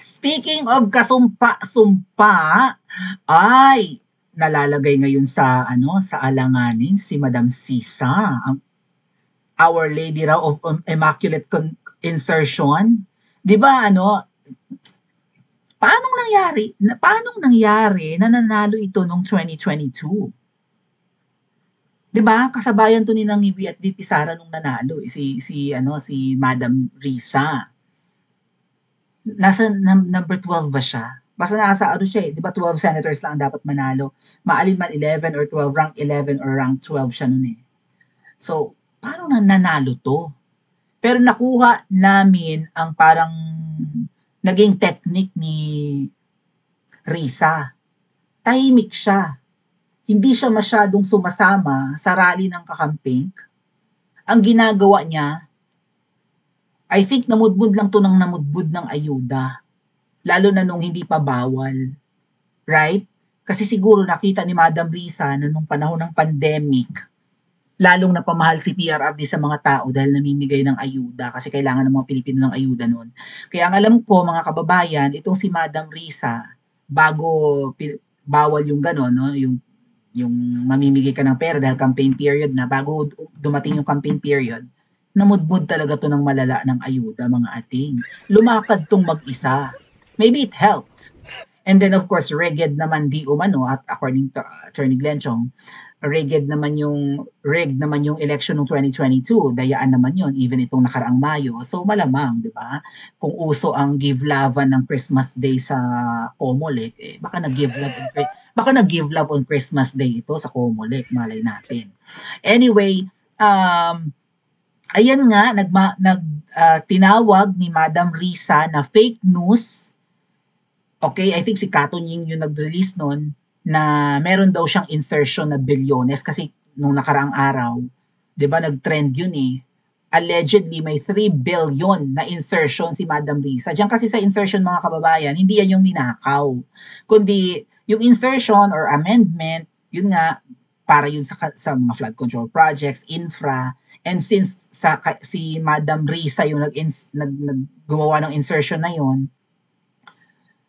Speaking of kasumpa-sumpa, ay nalalagay ngayon sa sa alanganin si Madam Sisa, ang Our Lady raw of Immaculate Insertion. 'Di ba paanong nangyari na nanalo ito noong 2022? 'Di ba? Kasabayan to ni Nang Ngiwi at VP Sara nung nanalo si Madam Risa. Nasa number 12 ba siya? Basta nasa siya 'di ba 12 senators lang dapat manalo. Maalin man 11 or 12, rank 11 or rank 12 siya noon eh. So, paano nanalo to? Pero nakuha namin ang parang naging technique ni Risa. Tahimik siya. Hindi siya masyadong sumasama sa rally ng kakamping. Ang ginagawa niya, I think namudbud lang to ng namudbud ng ayuda. Lalo na nung hindi pa bawal. Right? Kasi siguro nakita ni Madam Risa na nung panahon ng pandemic, lalong napamahal si PRRD sa mga tao dahil namimigay ng ayuda kasi kailangan ng mga Pilipino ng ayuda noon. Kaya ang alam ko mga kababayan, itong si Madam Risa, bago bawal yung gano'n, no? yung mamimigay ka ng pera dahil campaign period na, bago dumating yung campaign period, namudbud talaga to ng malala ng ayuda mga ating. Lumakad tong mag-isa. Maybe it helped. And then of course, rigged naman di umano at according to Attorney Glenn Chong, rigged naman yung election ng 2022. Dayaan naman yon even itong nakaraang Mayo. So malamang, 'di ba? Kung uso ang give lavan ng Christmas Day sa Comelec, baka nag-give love on Christmas Day ito sa Comelec, malay natin. Anyway, ayan nga tinawag ni Madam Risa na fake news. Okay, I think si Kato Ying yung nag-release nun na meron daw siyang insertion na bilyones kasi nung nakaraang araw, 'di ba nag-trend yun eh. Allegedly may 3 billion na insertion si Madam Risa. Diyan kasi sa insertion mga kababayan, hindi yan yung ninakaw. Kundi yung insertion or amendment, yun nga para yun sa mga flood control projects, infra, and since si Madam Risa yung gumawa ng insertion na yun,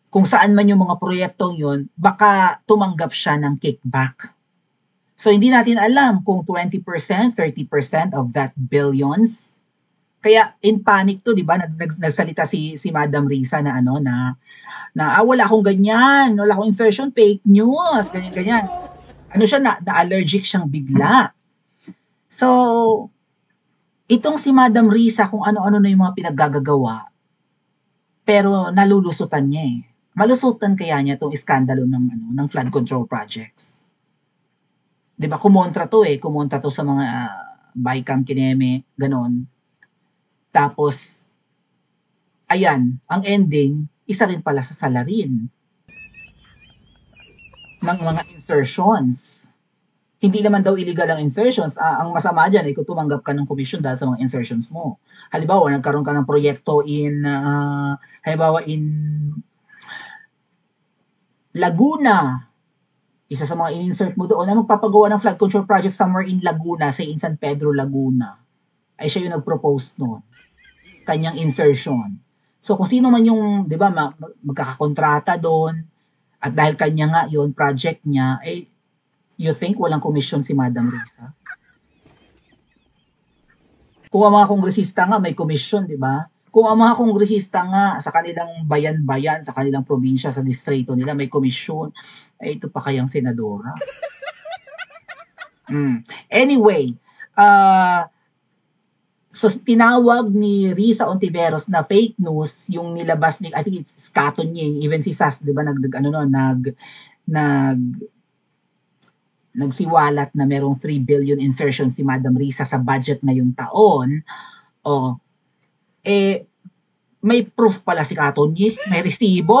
kung saan man yung mga proyektong yun, baka tumanggap siya ng kickback. So, hindi natin alam kung 20%, 30% of that billions. Kaya, in panic to, di ba? Nagsalita si Madam Risa na wala akong ganyan, wala akong insertion, fake news, ganyan. Na-allergic siyang bigla. So, itong si Madam Risa, kung ano-ano na yung mga pinaggagawa, pero nalulusutan niya eh. Malusutan kaya niya itong iskandalo ng flood control projects. 'Di ba? Kumontra to sa mga Baykang Kineme, ganon. Tapos ayan, ang ending isa rin pala sa salarin ng mga insertions. Hindi naman daw illegal ang insertions. Ang masama dyan ay kung tumanggap ka ng commission dahil sa mga insertions mo. Halimbawa, nagkaroon ka ng proyekto in Laguna. Isa sa mga in-insert mo doon na magpapagawa ng flood control project somewhere in Laguna, say in San Pedro, Laguna. Ay siya yung nag-propose noon. Kanyang insertion. So kung sino man yung, 'di ba, magkakakontrata doon at dahil kanya nga yon project niya, you think walang commission si Madam Risa? Kung ang mga kongresista nga may commission, 'di ba? Kung ang mga kongresista nga sa kanilang bayan-bayan, sa kanilang probinsya, sa distrito nila may komisyon, ito pa kayang senadora. Anyway, so tinawag ni Risa Ontiveros na fake news yung nilabas ni, I think it's Kato Ying, even si Sas, 'di ba, nagsiwalat na merong 3 billion insertion si Madam Risa sa budget ngayong taon. May proof pala si Kato Ying, may resibo.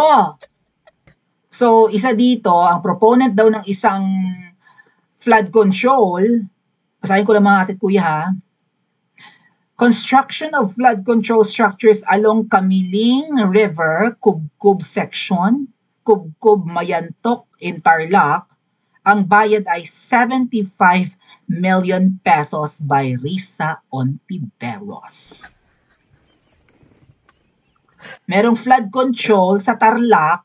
So, isa dito, ang proponent daw ng isang flood control, basahin ko lang mga atit kuya ha, construction of flood control structures along Kamiling River, Kubkub section, Kubkub Mayantok in Tarlac, ang bayad ay 75 million pesos by Risa Ontiveros. Merong flood control sa Tarlac,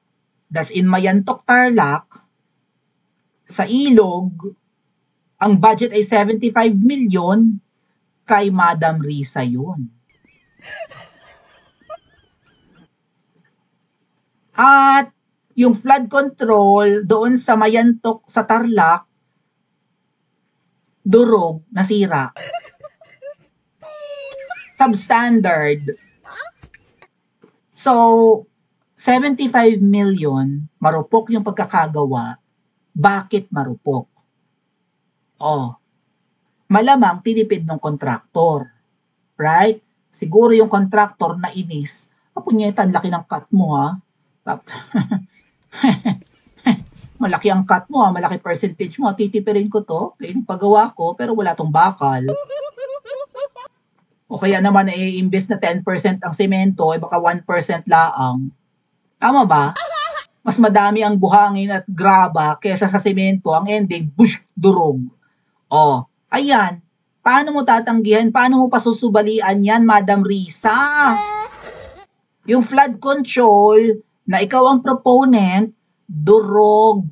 that's in Mayantok, Tarlac, sa Ilog, ang budget ay 75 million, kay Madam Risa yun. At yung flood control doon sa Mayantok sa Tarlac, durog, nasira. Substandard. So, 75 million, marupok yung pagkakagawa. Bakit marupok? Oh, malamang tinipid ng kontraktor. Right? Siguro yung kontraktor na inis, punyeta, laki ng cut mo ha. Malaki ang cut mo ha, malaki percentage mo ha, titipirin ko to, pagawa ko, pero wala tong bakal. O kaya naman iimbes na 10% ang semento, baka 1% laang. Tama ba? Mas madami ang buhangin at graba kesa sa semento, ang ending, bush, durog. O, ayan. Paano mo tatanggihan? Paano mo pasusubalian yan, Madam Risa? Yung flood control, na ikaw ang proponent, durog.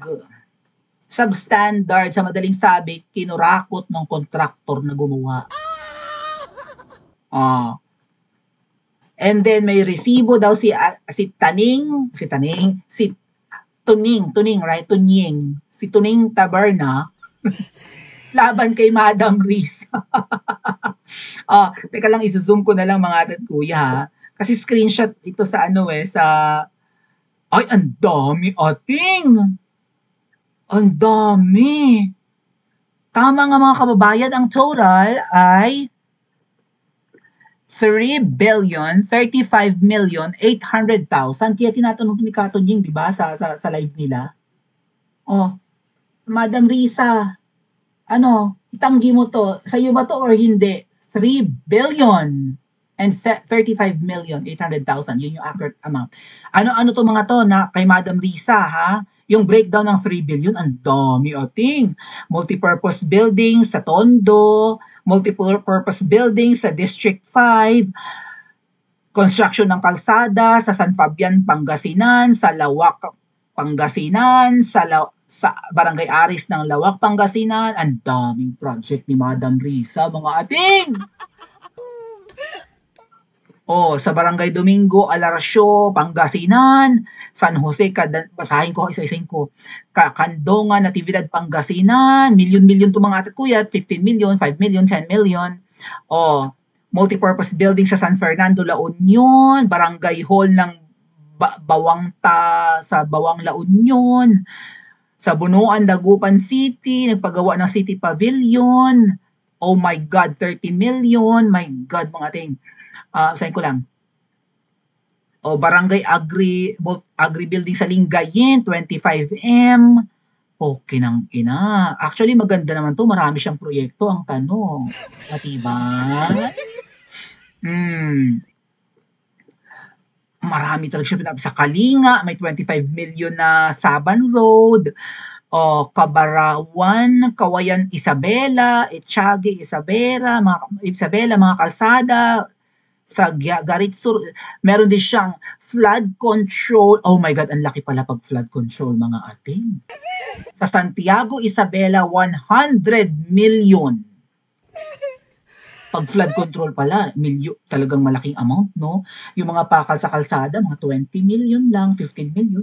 Substandard, sa madaling sabi, kinurakot ng kontraktor na gumawa. And then may resibo daw si Tuning, right? Si Tuning Taberna laban kay Madam Risa. Teka lang, iso-zoom ko na lang mga atat kuya ha. Kasi screenshot ito sa ay, ang dami ating. Ang dami. Tama nga mga kababayan, ang total ay 3,035,800,000. Kaya tinatanong ni Kato Jing, di ba, sa live nila. Madam Risa, itanggi mo to. Sa'yo ba to or hindi? 3 billion and 35,800,000. Yun yung accurate amount. Ano to mga to na kay Madam Risa, ha? Yung breakdown ng 3 billion, ang dami ating. Multipurpose building sa Tondo, multipurpose building sa District 5, construction ng kalsada sa San Fabian, Pangasinan, sa Lawak, Pangasinan, sa Barangay Aris ng Lawak, Pangasinan. Ang daming project ni Madam Risa, mga ating. Sa Barangay Domingo, Alarcio, Pangasinan, San Jose, basahin ko, isa-isahin ko. Kandongan, Natividad, Pangasinan, milyon-milyon to mga atat kuya, 15 million, 5 million, 10 million. Multipurpose building sa San Fernando, La Union, Barangay Hall ng Bawangta sa Bawang La Union, sa Bunuan, Dagupan City, nagpagawa ng City Pavilion. Oh my God, 30 million. My God, mga ating. Sayin ko lang. Barangay Agri Building sa Lingayen, 25M. Okay nang ina. Actually, maganda naman to. Marami siyang proyekto. Ang tanong, diba? Marami talaga siya sa Kalinga. May 25 million na Saban Road. Kabarawan, Kawayan, Isabela, Etiague, Isabela, mga kalsada. Sa Garit Sur, meron din siyang flood control. Oh my God, ang laki pala pag flood control, mga ating. Sa Santiago, Isabela, 100 million. Pag flood control pala, talagang malaking amount, no? Yung mga pakal sa kalsada, mga 20 million lang, 15 million.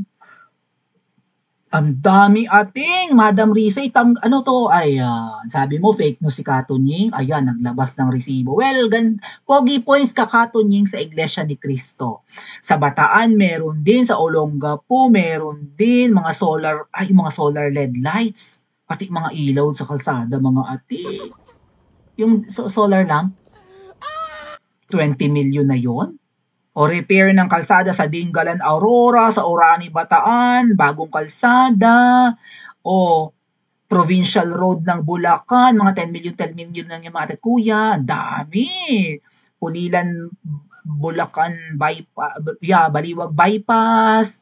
Ang dami ating, Madam Risa, ayan, sabi mo, fake news si Katunying, ayan, naglabas ng resibo. Well, pogi points ka Katunying sa Iglesia ni Cristo. Sa Bataan, meron din, sa Olongapo, meron din, mga solar LED lights, pati mga ilaw sa kalsada, mga ating. Yung solar lamp, 20 million na yon. Repair ng kalsada sa Dingalan, Aurora, sa Orani, Bataan, bagong kalsada, Provincial Road ng Bulacan, mga 10 million lang yung mga kuya, dami. Pulilan, Bulacan, Baliwag Bypass,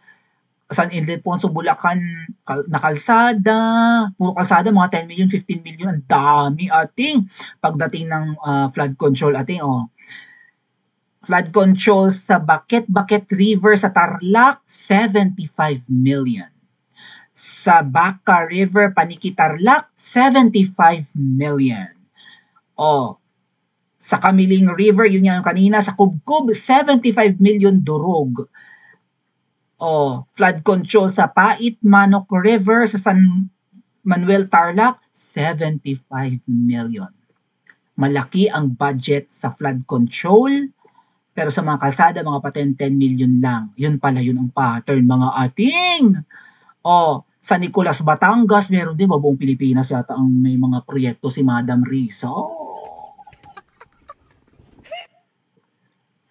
San Ildefonso, Bulacan na kalsada, puro kalsada, mga 10 million, 15 million, ang dami ating pagdating ng flood control ating, Flood control sa Baquet River sa Tarlac, 75 million. Sa Baca River, Paniki Tarlac, 75 million. O, sa Kamiling River, yun yung kanina, sa Kubkub, 75 million durog. O, flood control sa Pait Manok River sa San Manuel Tarlac, 75 million. Malaki ang budget sa flood control, pero sa mga kalsada, mga paten 10 million lang. Yun pala, yun ang pattern, mga ating. O, sa Nicolas, Batangas, meron din, buong Pilipinas yata ang may mga proyekto si Madam Risa.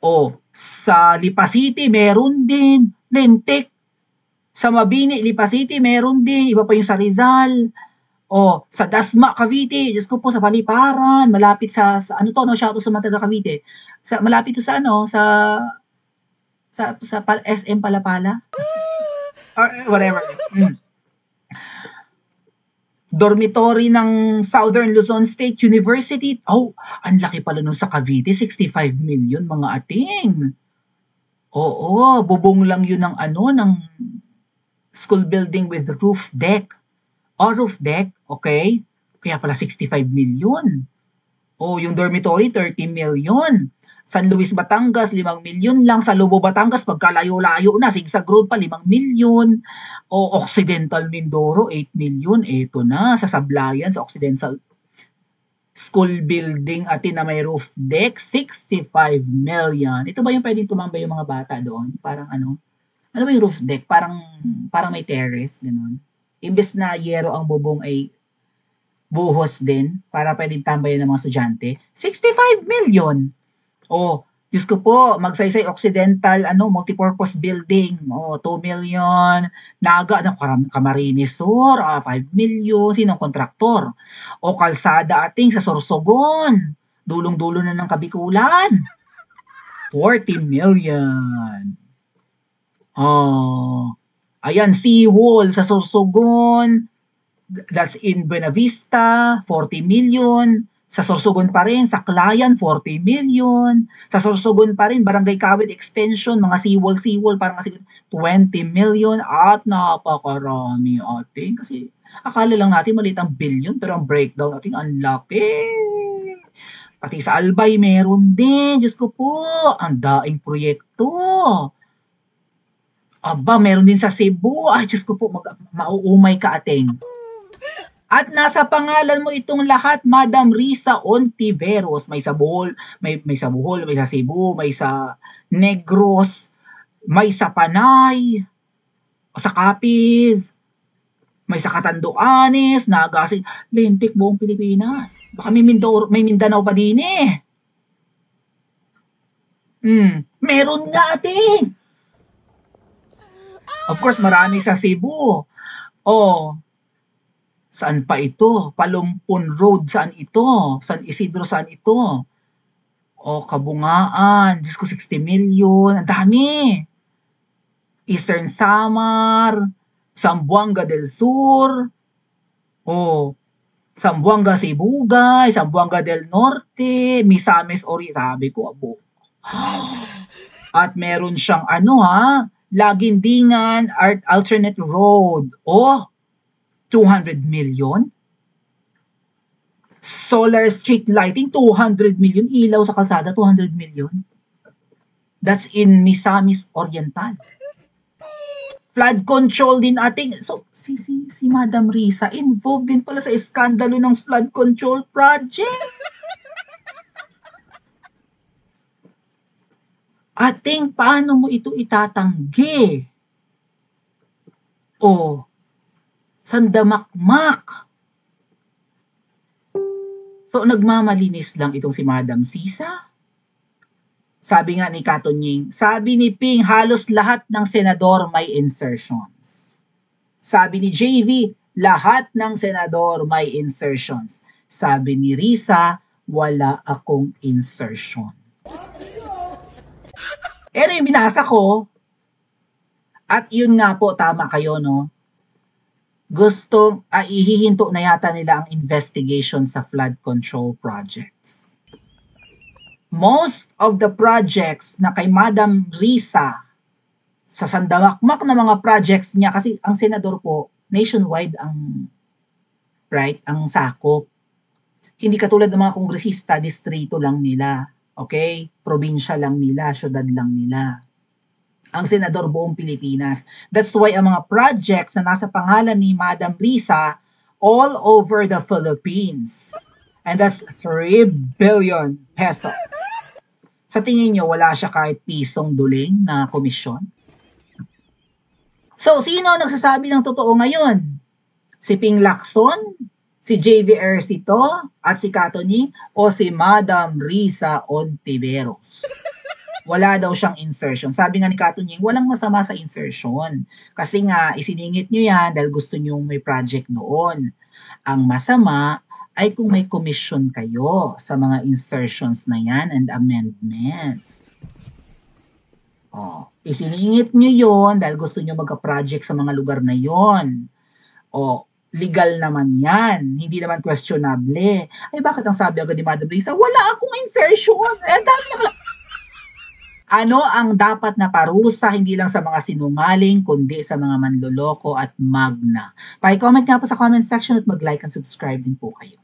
O, sa Lipa City, meron din. Lintik. Sa Mabini, Lipa City, meron din. Iba pa yung sa Rizal. O, sa Dasma, Cavite. Diyos ko po, sa Paliparan. Malapit sa ano to, no? Shoutout sa mga taga Cavite. Malapit to sa ano, sa SM Palapala. Or whatever. Dormitory ng Southern Luzon State University. Oh, ang laki pala nun sa Cavite, 65 million mga ating. Oo, bubong lang yun ng ano, ng school building with roof deck. Roof deck, okay? Kaya pala 65 million. Yung dormitory, 30 million. San Luis, Batangas, 5 million lang. Sa Lobo, Batangas, pagkalayo-layo na. Sigsag Road pa, 5 million. Occidental Mindoro, 8 million. Eto na, sa Sablayan, sa Occidental School Building atin na may roof deck, 65 million. Ito ba yung pwedeng tumambay yung mga bata doon? Parang ano ba yung roof deck? Parang may terrace, gano'n. Imbes na yero ang bubong ay buhos din para pwedeng tambayan ng mga estudyante. 65 million. Diyos ko po, Magsaysay Occidental, multipurpose building, 2 million. Naga, Camarines Sur, 5 million. Sinong kontraktor? Kalsada ating sa Sorsogon, dulong-dulo na ng Kabikulan, 40 million. Ayan, seawall sa Sorsogon, that's in Buena Vista, 40 million. Sa Sorsogon pa rin, sa Klayan, 40 million. Sa Sorsogon pa rin, Barangay Kawit Extension, mga seawall, parang kasi 20 million at napakarami ating. Kasi akala lang natin maliit ang billion, pero ang breakdown ating ang laki. Pati sa Albay, meron din. Diyos ko po, ang daing proyekto. Aba, meron din sa Cebu. Ay, Diyos ko po, mauumay ka ating. At nasa pangalan mo itong lahat, Madam Risa Ontiveros. May sa Bohol, may sa Bohol, may sa Cebu, may sa Negros, may sa Panay, sa Capiz, may sa Catanduanes, Nagasig, Lintik, buong Pilipinas. Baka may Mindanao pa din eh. Meron nga ating. Of course, marami sa Cebu. Saan pa ito? Palumpon Road, saan ito? San Isidro, saan ito? Kabungaan, Diyos ko, 60 million. Ang dami. Eastern Samar, Zamboanga del Sur, Zamboanga Sibugay, Zamboanga del Norte, Misamis Ori, sabi ko, abo. At meron siyang Lagindingan Alternate Road. 200 million. Solar street lighting, 200 million. Ilaw sa kalsada, 200 million. That's in Misamis Oriental. Flood control din ating. So, si Madam Risa, involved din pala sa iskandalo ng flood control project. Ating, paano mo ito itatanggi? Sandamakmak. So, nagmamalinis lang itong si Madam Sisa. Sabi nga ni Katonying, sabi ni Ping, halos lahat ng senador may insertions. Sabi ni JV, lahat ng senador may insertions. Sabi ni Risa, wala akong insertion. Yung binasa ko, at yun nga po, tama kayo, no? Ihihinto na yata nila ang investigation sa flood control projects. most of the projects na kay Madam Risa, sa sandamakmak na mga projects niya, kasi ang senador po, nationwide ang, right, ang sakop. Hindi katulad ng mga kongresista, distrito lang nila. Okay? Probinsya lang nila, syudad lang nila. Ang senador buong Pilipinas. That's why ang mga projects na nasa pangalan ni Madam Risa all over the Philippines. And that's 3 billion pesos. Sa tingin nyo, wala siya kahit pisong duling na komisyon? So, sino nagsasabi ng totoo ngayon? Si Ping Lacson, si JV Ercito, at si Katoning, o si Madam Risa Ontiveros? Wala daw siyang insertion. Sabi nga ni Katoning, walang masama sa insertion. Kasi nga, isiningit nyo yan dahil gusto nyo may project noon. Ang masama ay kung may commission kayo sa mga insertions na yan and amendments. Isiningit nyo yon dahil gusto nyo magka-project sa mga lugar na yon. Legal naman yan. Hindi naman questionable. Ay, bakit ang sabi agad ni Madam Risa? Wala akong insertion. Ano ang dapat na parusa hindi lang sa mga sinungaling kundi sa mga manloloko at magna? Paki-comment nga po sa comment section at mag-like and subscribe din po kayo.